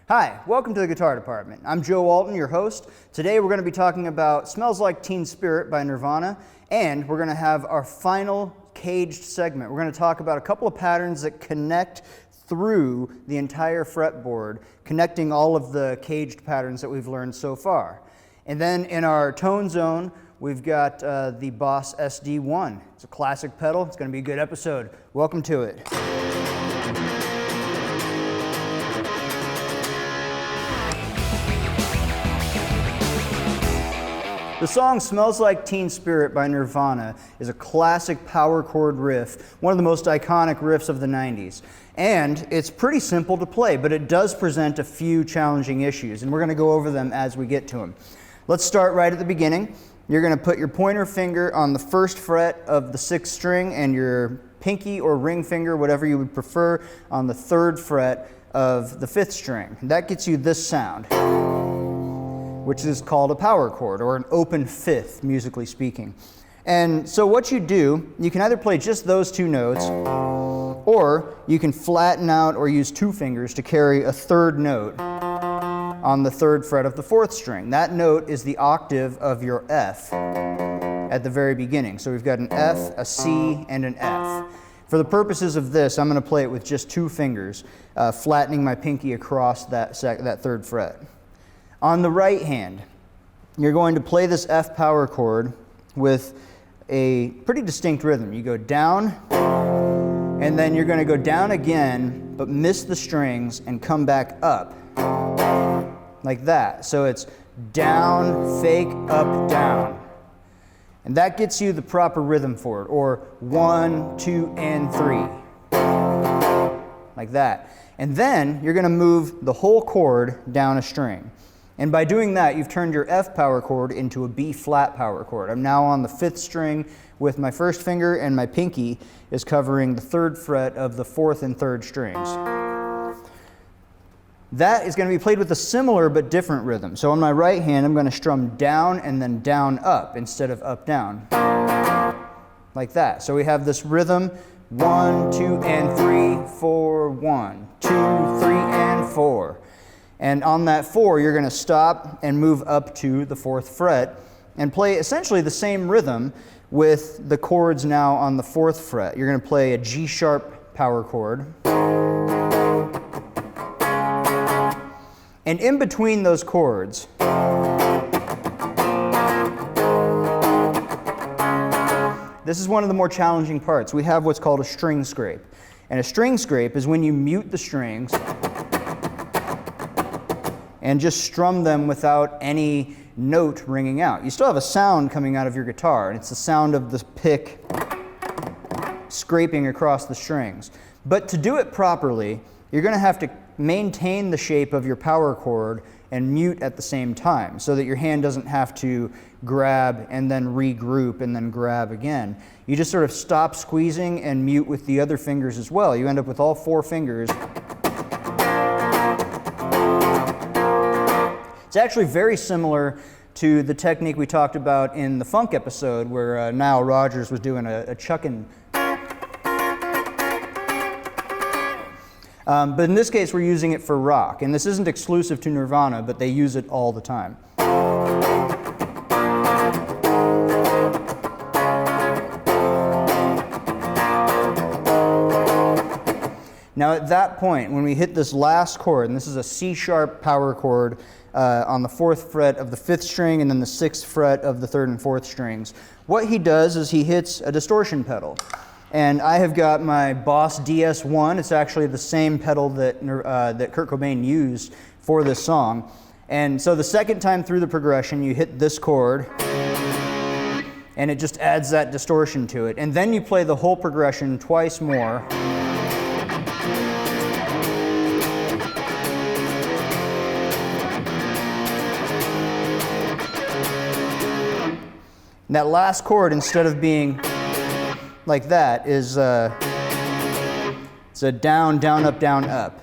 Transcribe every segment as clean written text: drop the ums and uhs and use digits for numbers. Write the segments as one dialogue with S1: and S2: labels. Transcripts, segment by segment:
S1: Hi, welcome to the Guitar Department. I'm Joe Alton, your host. Today we're going to be talking about Smells Like Teen Spirit by Nirvana, and we're going to have our final caged segment. We're going to talk about a couple of patterns that connect through the entire fretboard, connecting all of the caged patterns that we've learned so far. And then in our tone zone, we've got the Boss SD1. It's a classic pedal. It's going to be a good episode. Welcome to it. The song Smells Like Teen Spirit by Nirvana is a classic power chord riff, one of the most iconic riffs of the 90s. And it's pretty simple to play, but it does present a few challenging issues, and we're going to go over them as we get to them. Let's start right at the beginning. You're going to put your pointer finger on the first fret of the 6th string and your pinky or ring finger, whatever you would prefer, on the 3rd fret of the 5th string. That gets you this sound, which is called a power chord, or an open 5th, musically speaking. And so what you do, you can either play just those two notes, or you can flatten out or use 2 fingers to carry a 3rd note on the 3rd fret of the 4th string. That note is the octave of your F at the very beginning. So we've got an F, a C, and an F. For the purposes of this, I'm going to play it with just 2 fingers, flattening my pinky across that 3rd fret. On the right hand, you're going to play this F power chord with a pretty distinct rhythm. You go down, and then you're going to go down again, but miss the strings and come back up, like that. So it's down, fake, up, down. And that gets you the proper rhythm for it, or 1, 2, and 3, like that. And then you're going to move the whole chord down a string. And by doing that, you've turned your F power chord into a B flat power chord. I'm now on the 5th string with my first finger, and my pinky is covering the 3rd fret of the 4th and 3rd strings. That is going to be played with a similar but different rhythm. So on my right hand, I'm going to strum down and then down up instead of up down, like that. So we have this rhythm, 1, 2, and 3, 4, 1, 2, 3, and 4. And on that 4, you're going to stop and move up to the 4th fret and play essentially the same rhythm with the chords now on the 4th fret. You're going to play a G sharp power chord. And in between those chords, this is one of the more challenging parts. We have what's called a string scrape. And a string scrape is when you mute the strings and just strum them without any note ringing out. You still have a sound coming out of your guitar, and it's the sound of the pick scraping across the strings. But to do it properly, you're going to have to maintain the shape of your power chord and mute at the same time, so that your hand doesn't have to grab and then regroup and then grab again. You just sort of stop squeezing and mute with the other fingers as well. You end up with all 4 fingers. It's actually very similar to the technique we talked about in the funk episode, where Nile Rodgers was doing a chuckin'. But in this case, we're using it for rock. And this isn't exclusive to Nirvana, but they use it all the time. Now at that point, when we hit this last chord, and this is a C sharp power chord on the 4th fret of the 5th string and then the 6th fret of the 3rd and 4th strings, what he does is he hits a distortion pedal. And I have got my Boss DS1. It's actually the same pedal that Kurt Cobain used for this song. And so the second time through the progression, you hit this chord, and it just adds that distortion to it. And then you play the whole progression twice more. And that last chord, instead of being like that, is it's a down, down, up, down, up.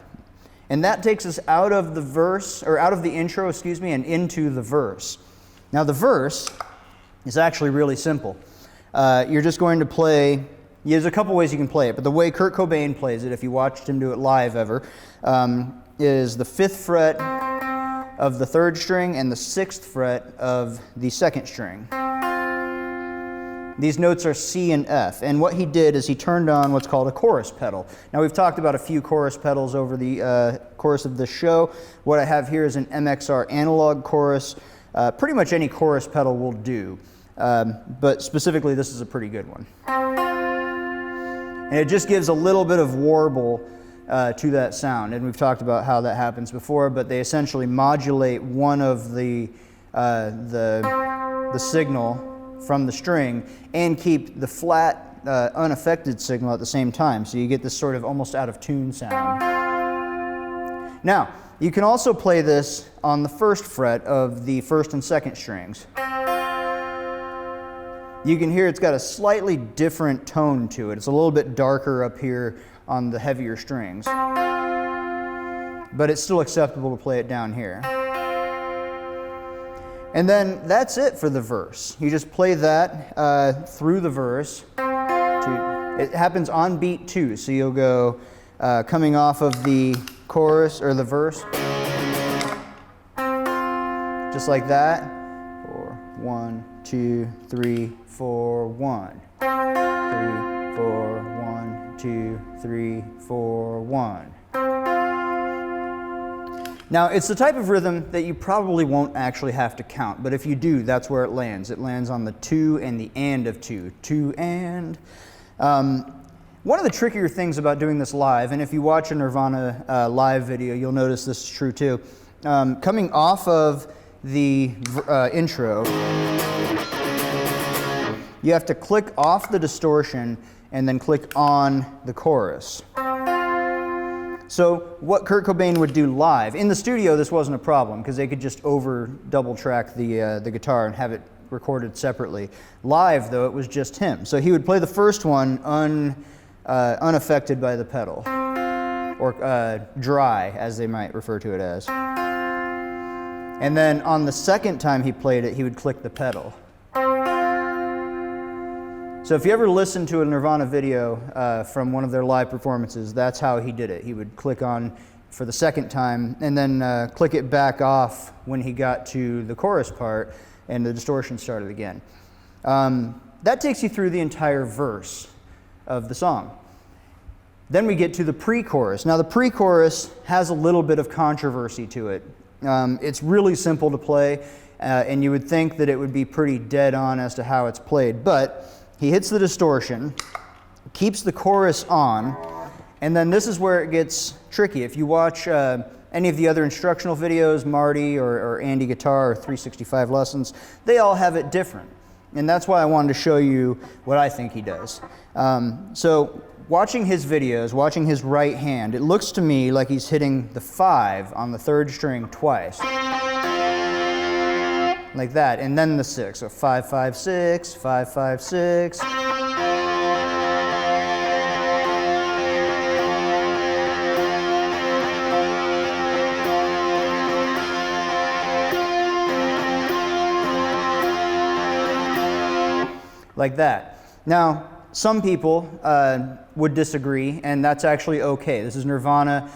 S1: And that takes us out of the verse, or out of the intro, and into the verse. Now the verse is actually really simple. You're just going to play, there's a couple ways you can play it, but the way Kurt Cobain plays it, if you watched him do it live ever, is the 5th fret of the 3rd string and the 6th fret of the 2nd string. These notes are C and F, and what he did is he turned on what's called a chorus pedal. Now, we've talked about a few chorus pedals over the course of this show. What I have here is an MXR analog chorus. Pretty much any chorus pedal will do, but specifically this is a pretty good one. And it just gives a little bit of warble to that sound, and we've talked about how that happens before, but they essentially modulate one of the signal from the string and keep the flat, unaffected signal at the same time, so you get this sort of almost out of tune sound. Now, you can also play this on the 1st fret of the 1st and 2nd strings. You can hear it's got a slightly different tone to it. It's a little bit darker up here on the heavier strings, but it's still acceptable to play it down here. And then that's it for the verse. You just play that through the verse. It happens on beat 2, so you'll go coming off of the chorus or the verse, just like that. 4, 1, 2, 3, 4, 1, 3, 4, 1, 2, 3, 4, 1. Now, it's the type of rhythm that you probably won't actually have to count, but if you do, that's where it lands. It lands on the 2 and the and of 2. 2 and. One of the trickier things about doing this live, and if you watch a Nirvana live video, you'll notice this is true too. Coming off of the intro, you have to click off the distortion and then click on the chorus. So what Kurt Cobain would do live, in the studio this wasn't a problem because they could just double track the guitar and have it recorded separately. Live though, it was just him. So he would play the first one unaffected by the pedal, or dry as they might refer to it as. And then on the second time he played it, he would click the pedal. So if you ever listen to a Nirvana video from one of their live performances, that's how he did it. He would click on for the second time and then click it back off when he got to the chorus part and the distortion started again. That takes you through the entire verse of the song. Then we get to the pre-chorus. Now the pre-chorus has a little bit of controversy to it. It's really simple to play, and you would think that it would be pretty dead on as to how it's played, but he hits the distortion, keeps the chorus on, and then this is where it gets tricky. If you watch any of the other instructional videos, Marty or Andy Guitar or 365 Lessons, they all have it different. And that's why I wanted to show you what I think he does. So watching his videos, watching his right hand, it looks to me like he's hitting the 5 on the 3rd string twice. Like that, and then the 6. So 5, 5, 6, 5, 5, 6. Like that. Now, some people would disagree, and that's actually okay. This is Nirvana.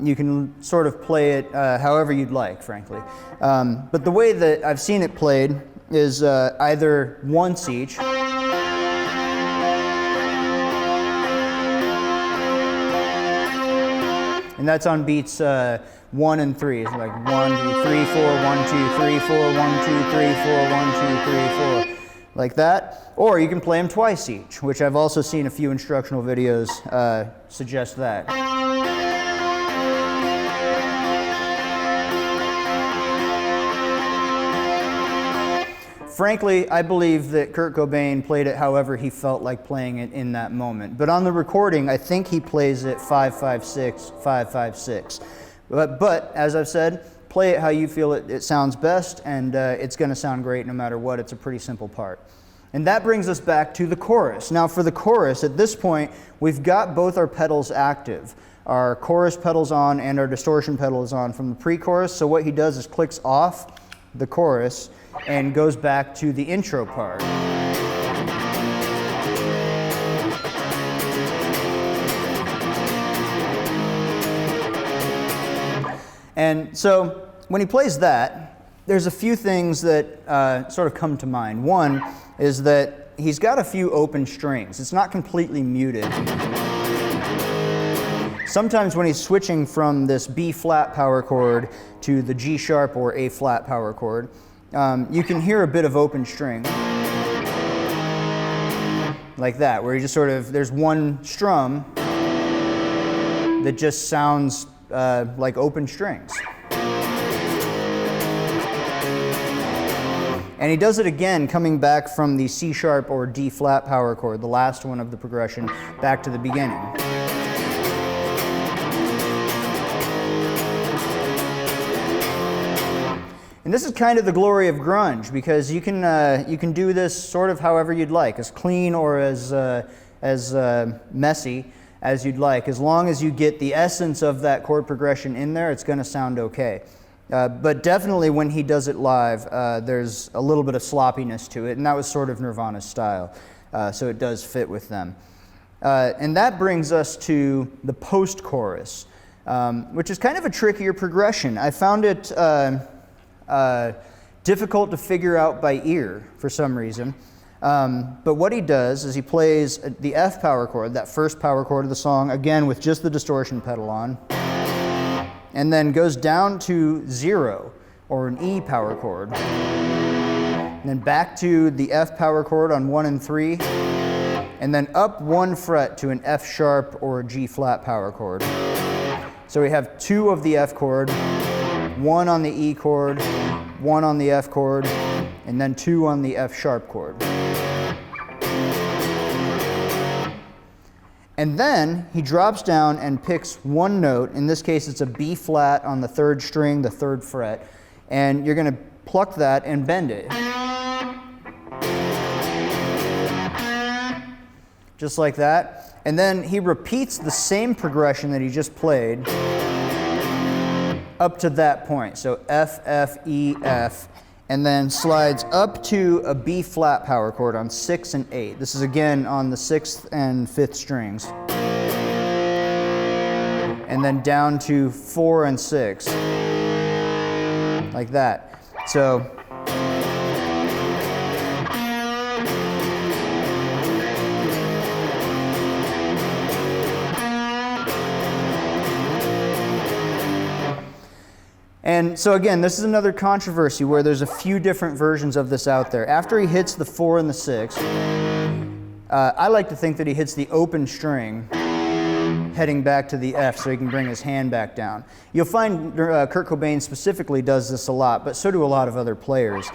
S1: You can sort of play it however you'd like, frankly. But the way that I've seen it played is either once each, and that's on beats 1 and 3. It's like 1, 2, 3, 4, 1, 2, 3, 4, 1, 2, 3, 4, 1, 2, 3, 4. Like that. Or you can play them twice each, which I've also seen a few instructional videos suggest that. Frankly, I believe that Kurt Cobain played it however he felt like playing it in that moment. But on the recording, I think he plays it 5-5-6, 5-5-6. But as I've said, play it how you feel it sounds best, and it's going to sound great no matter what. It's a pretty simple part. And that brings us back to the chorus. Now for the chorus, at this point, we've got both our pedals active. Our chorus pedal's on and our distortion pedal is on from the pre-chorus. So what he does is clicks off the chorus and goes back to the intro part. And so when he plays that, there's a few things that sort of come to mind. One is that he's got a few open strings. It's not completely muted. Sometimes when he's switching from this B flat power chord to the G sharp or A flat power chord, you can hear a bit of open string. Like that, where you just sort of, there's one strum that just sounds like open strings. And he does it again coming back from the C sharp or D flat power chord, the last one of the progression, back to the beginning. And this is kind of the glory of grunge, because you can do this sort of however you'd like, as clean or as messy as you'd like. As long as you get the essence of that chord progression in there, it's going to sound okay. But definitely when he does it live, there's a little bit of sloppiness to it, and that was sort of Nirvana's style, so it does fit with them. And that brings us to the post-chorus, which is kind of a trickier progression. I found it difficult to figure out by ear for some reason. But what he does is he plays the F power chord, that first power chord of the song, again with just the distortion pedal on, and then goes down to 0, or an E power chord, and then back to the F power chord on 1 and 3, and then up 1 fret to an F sharp or a G flat power chord. So we have 2 of the F chord, 1 on the E chord, 1 on the F chord, and then 2 on the F sharp chord. And then he drops down and picks one note. In this case, it's a B flat on the 3rd string, the 3rd fret. And you're going to pluck that and bend it. Just like that. And then he repeats the same progression that he just played up to that point. So F, F, E, F. And then slides up to a B flat power chord on 6 and 8. This is again on the 6th and 5th strings. And then down to 4 and 6. Like that. So and so again, this is another controversy where there's a few different versions of this out there. After he hits the 4 and the 6, I like to think that he hits the open string heading back to the F so he can bring his hand back down. You'll find Kurt Cobain specifically does this a lot, but so do a lot of other players,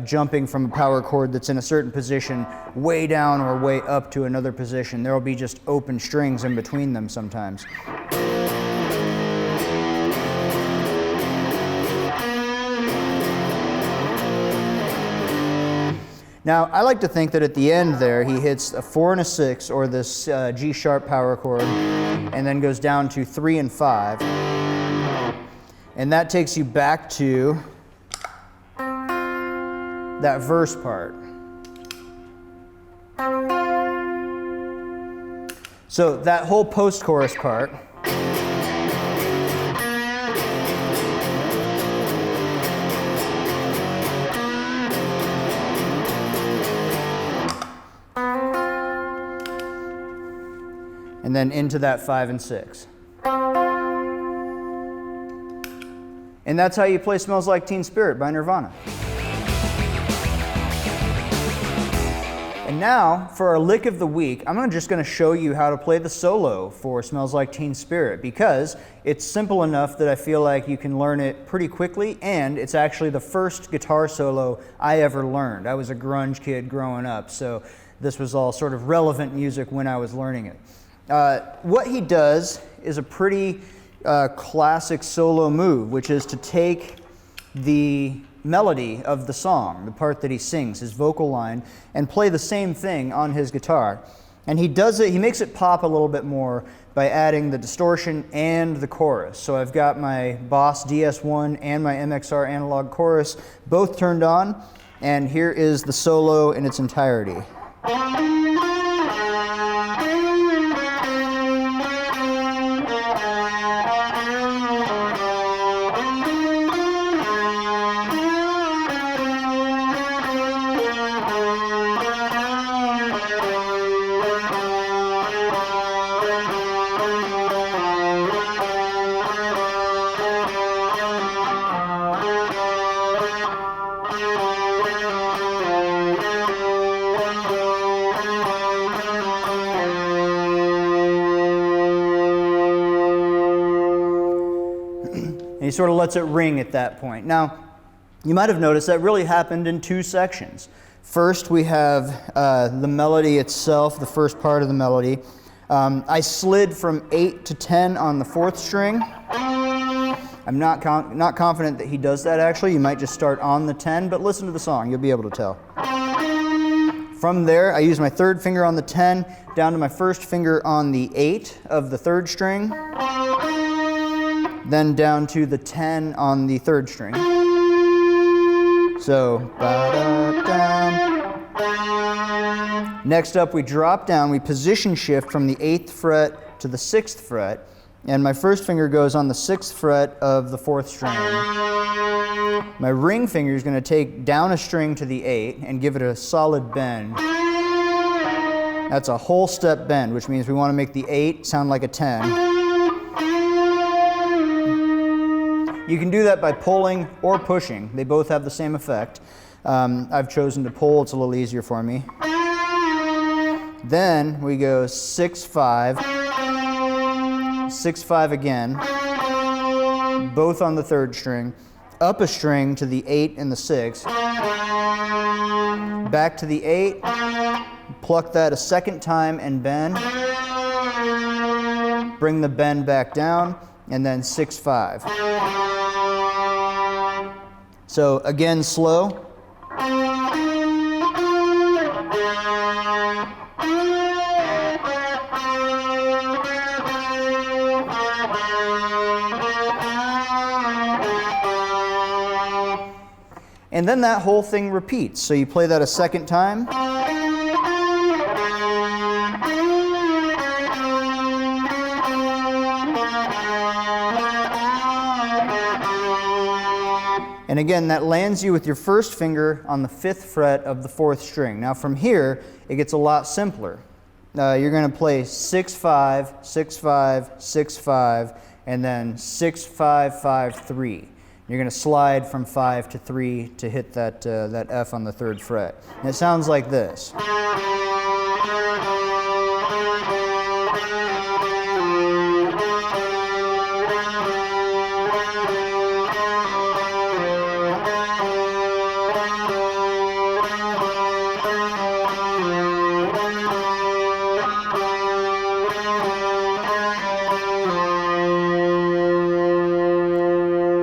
S1: jumping from a power chord that's in a certain position way down or way up to another position. There will be just open strings in between them sometimes. Now, I like to think that at the end there, he hits a 4 and a 6, or this G sharp power chord, and then goes down to 3 and 5. And that takes you back to that verse part. So that whole post-chorus part, and then into that 5 and 6. And that's how you play Smells Like Teen Spirit by Nirvana. And now, for our lick of the week, I'm just going to show you how to play the solo for Smells Like Teen Spirit, because it's simple enough that I feel like you can learn it pretty quickly, and it's actually the first guitar solo I ever learned. I was a grunge kid growing up, so this was all sort of relevant music when I was learning it. What he does is a pretty classic solo move, which is to take the melody of the song, the part that he sings, his vocal line, and play the same thing on his guitar. And he does it, he makes it pop a little bit more by adding the distortion and the chorus. So I've got my Boss DS1 and my MXR analog chorus both turned on, and here is the solo in its entirety. sort of lets it ring at that point. Now, you might have noticed that really happened in two sections. First, we have the melody itself, the first part of the melody. I slid from 8 to 10 on the 4th string. I'm not confident that he does that actually. You might just start on the 10, but listen to the song, you'll be able to tell. From there, I use my 3rd finger on the 10, down to my 1st finger on the 8 of the 3rd string, then down to the 10 on the 3rd string. So, next up we drop down, we position shift from the 8th fret to the 6th fret, and my 1st finger goes on the 6th fret of the 4th string. My ring finger is going to take down a string to the 8 and give it a solid bend. That's a whole step bend, which means we want to make the 8 sound like a 10. You can do that by pulling or pushing. They both have the same effect. I've chosen to pull, it's a little easier for me. Then we go 6-5, 6-5 again, both on the 3rd string, up a string to the 8 and the 6, back to the 8, pluck that a 2nd time and bend, bring the bend back down, and then 6-5. So again, slow. And then that whole thing repeats. So you play that a 2nd time. And again, that lands you with your 1st finger on the 5th fret of the 4th string. Now from here, it gets a lot simpler. You're going to play 6-5, 6-5, 6-5, and then 6-5-5-3. You're going to slide from 5 to 3 to hit that F on the 3rd fret. And it sounds like this.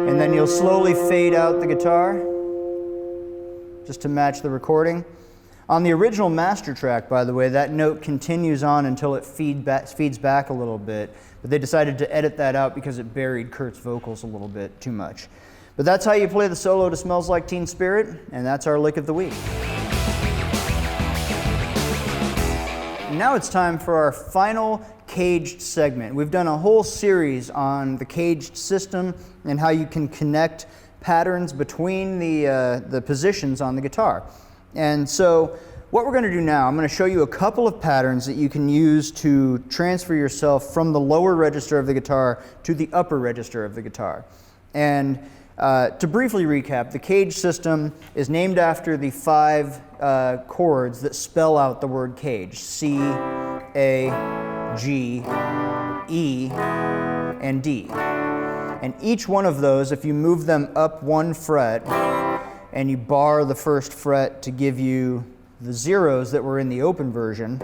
S1: And then you'll slowly fade out the guitar, just to match the recording. On the original master track, by the way, that note continues on until it feeds back a little bit, but they decided to edit that out because it buried Kurt's vocals a little bit too much. But that's how you play the solo to Smells Like Teen Spirit, and that's our lick of the week. And now it's time for our final caged segment. We've done a whole series on the caged system and how you can connect patterns between the positions on the guitar. And so what we're going to do now, I'm going to show you a couple of patterns that you can use to transfer yourself from the lower register of the guitar to the upper register of the guitar. And to briefly recap, the caged system is named after the 5 chords that spell out the word cage: C, A, G, E, and D. And each one of those, if you move them up 1 fret and you bar the 1st fret to give you the zeros that were in the open version,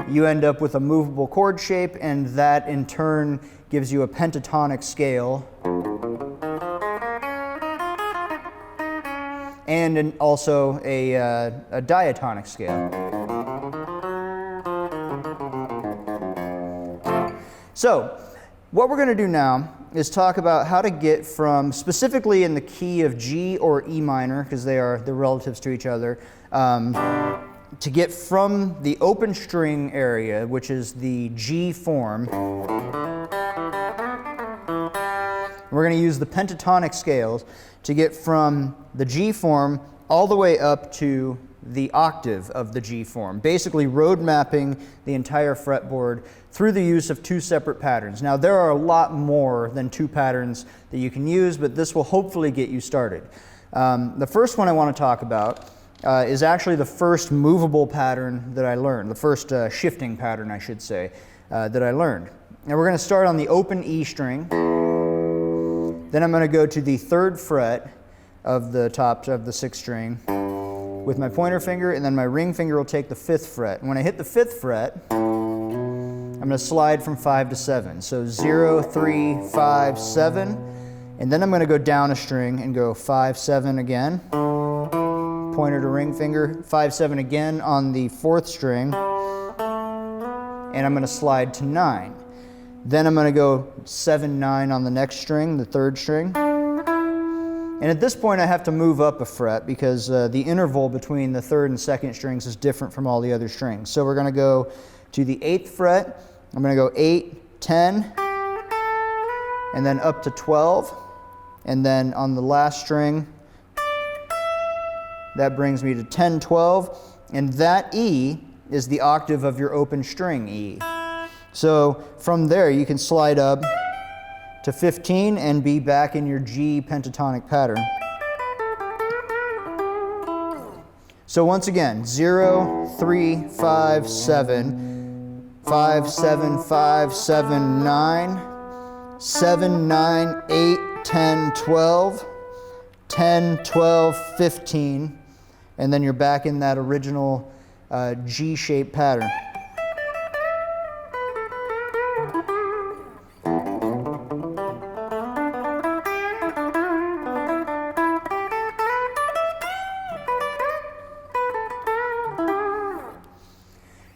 S1: you end up with a movable chord shape, and that in turn gives you a pentatonic scale and also a diatonic scale. So, what we're going to do now is talk about how to get from, specifically in the key of G or E minor, because they're relatives to each other, to get from the open string area, which is the G form. We're going to use the pentatonic scales to get from the G form all the way up to the octave of the G form, basically road mapping the entire fretboard through the use of 2 separate patterns. Now, there are a lot more than 2 patterns that you can use, but this will hopefully get you started. The first one I want to talk about is actually the first movable pattern that I learned, the first shifting pattern, I should say, that I learned. Now, we're going to start on the open E string. Then I'm going to go to the 3rd fret of the top of the 6th string with my pointer finger, and then my ring finger will take the 5th fret. And when I hit the 5th fret, I'm going to slide from 5 to 7. So 0, 3, 5, 7. And then I'm going to go down a string and go 5, 7 again. Pointer to ring finger, 5, 7 again on the 4th string. And I'm going to slide to 9. Then I'm going to go 7, 9 on the next string, the 3rd string. And at this point I have to move up a fret because the interval between the 3rd and 2nd strings is different from all the other strings. So we're going to go to the 8th fret. I'm going to go 8, 10, and then up to 12. And then on the last string, that brings me to 10, 12. And that E is the octave of your open string E. So from there you can slide up to 15 and be back in your G pentatonic pattern. So once again, 0, 3, 5, 7, 5, 7, 5, 7, 9, 7, 9, 8, 10, 12, 10, 12, 15, and then you're back in that original G-shaped pattern.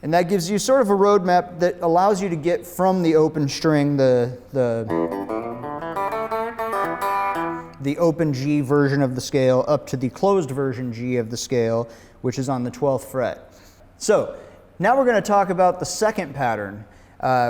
S1: And that gives you sort of a roadmap that allows you to get from the open string, the open G version of the scale, up to the closed version G of the scale, which is on the 12th fret. So now we're going to talk about the second pattern,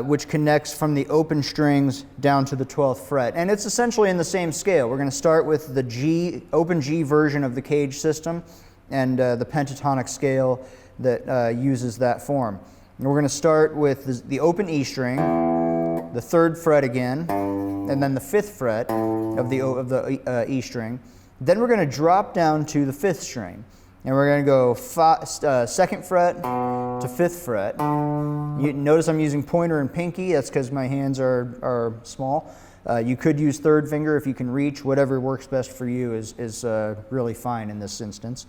S1: which connects from the open strings down to the 12th fret. And it's essentially in the same scale. We're going to start with the G, open G version of the cage system and the pentatonic scale that uses that form. And we're going to start with the open E string, the 3rd fret again, and then the 5th fret of the E string. Then we're going to drop down to the 5th string, and we're going to go 2nd fret to 5th fret. You notice I'm using pointer and pinky. That's because my hands are small. You could use 3rd finger if you can reach. Whatever works best for you is really fine in this instance.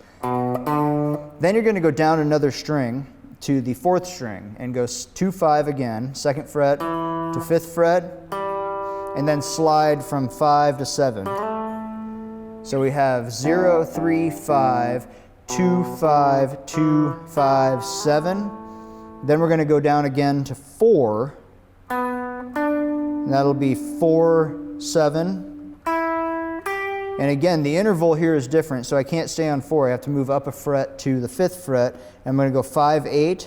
S1: Then you're going to go down another string to the 4th string and go 2, 5 again, 2nd fret to 5th fret, and then slide from 5 to 7. So we have 0, 3, 5, 2, 5, 2, 5, 7. Then we're going to go down again to 4. And that'll be 4, 7. And again, the interval here is different, so I can't stay on 4. I have to move up a fret to the 5th fret. I'm going to go 5, 8.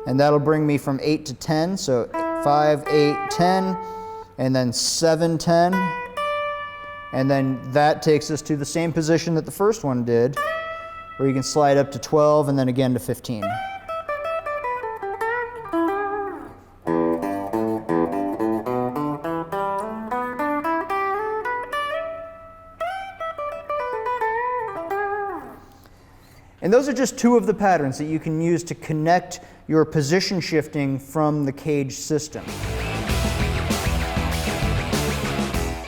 S1: And that'll bring me from 8 to 10. So 5, 8, 10. And then 7, 10. And then that takes us to the same position that the first one did, where you can slide up to 12 and then again to 15. And those are just two of the patterns that you can use to connect your position shifting from the cage system.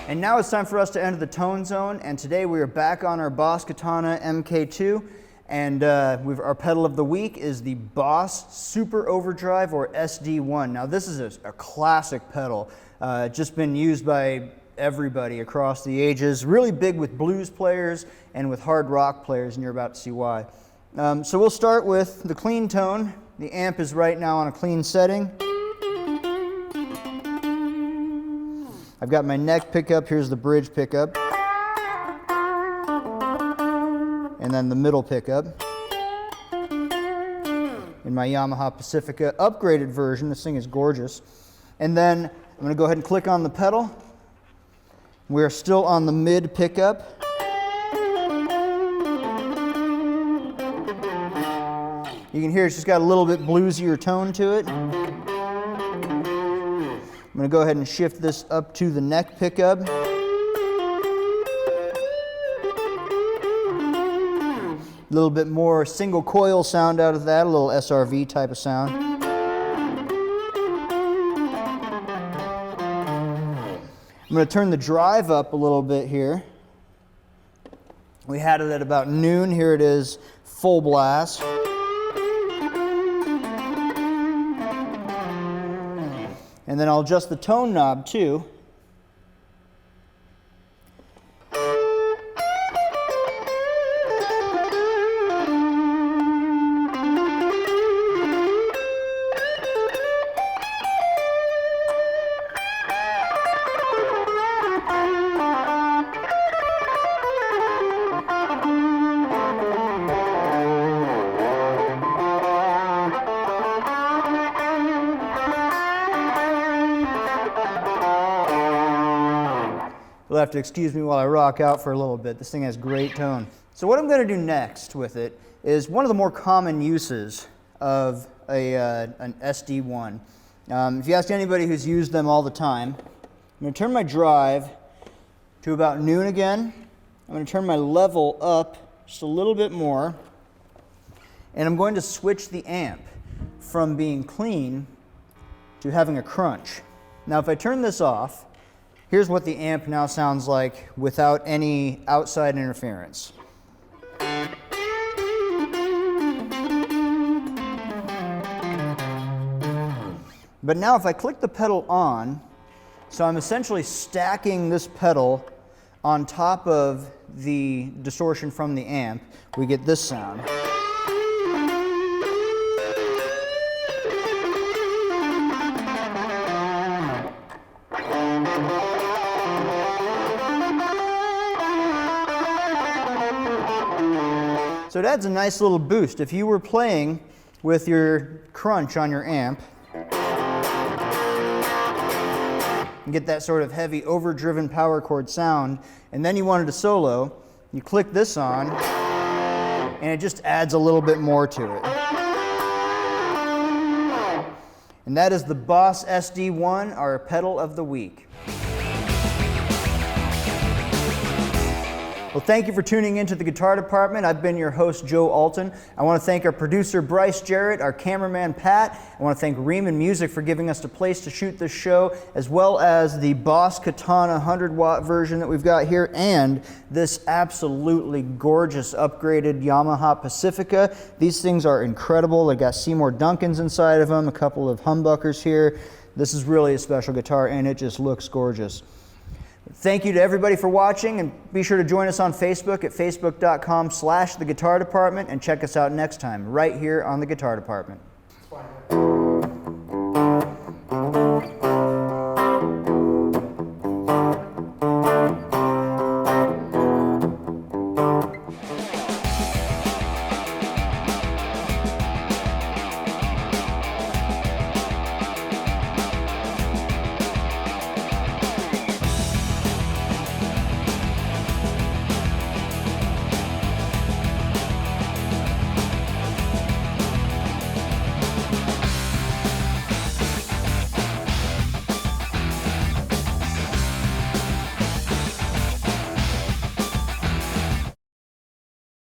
S1: And now it's time for us to enter the tone zone, and today we are back on our Boss Katana MK2, and our pedal of the week is the Boss Super Overdrive, or SD1. Now this is a classic pedal, just been used by everybody across the ages, really big with blues players and with hard rock players, and you're about to see why. So we'll start with the clean tone. The amp is right now on a clean setting. I've got my neck pickup, here's the bridge pickup, and then the middle pickup. In my Yamaha Pacifica upgraded version, this thing is gorgeous. And then I'm going to go ahead and click on the pedal. We're still on the mid pickup. You can hear it's just got a little bit bluesier tone to it. I'm going to go ahead and shift this up to the neck pickup. A little bit more single coil sound out of that, a little SRV type of sound. I'm going to turn the drive up a little bit here. We had it at about noon. Here it is full blast. And then I'll adjust the tone knob too. You'll have to excuse me while I rock out for a little bit. This thing has great tone. So what I'm going to do next with it is one of the more common uses of an SD1. If you ask anybody who's used them all the time, I'm going to turn my drive to about noon again. I'm going to turn my level up just a little bit more. And I'm going to switch the amp from being clean to having a crunch. Now if I turn this off, here's what the amp now sounds like without any outside interference. But now if I click the pedal on, so I'm essentially stacking this pedal on top of the distortion from the amp, we get this sound. So it adds a nice little boost. If you were playing with your crunch on your amp, and get that sort of heavy, overdriven power chord sound, and then you wanted to solo, you click this on, and it just adds a little bit more to it. And that is the Boss SD1, our pedal of the week. Well, thank you for tuning into the Guitar Department. I've been your host, Joe Alton. I want to thank our producer, Bryce Jarrett, our cameraman, Pat. I want to thank Riemann Music for giving us a place to shoot this show, as well as the Boss Katana 100-watt version that we've got here, and this absolutely gorgeous upgraded Yamaha Pacifica. These things are incredible. They got Seymour Duncans inside of them, a couple of humbuckers here. This is really a special guitar, and it just looks gorgeous. Thank you to everybody for watching, and be sure to join us on Facebook at facebook.com/The Guitar Department, and check us out next time right here on The Guitar Department.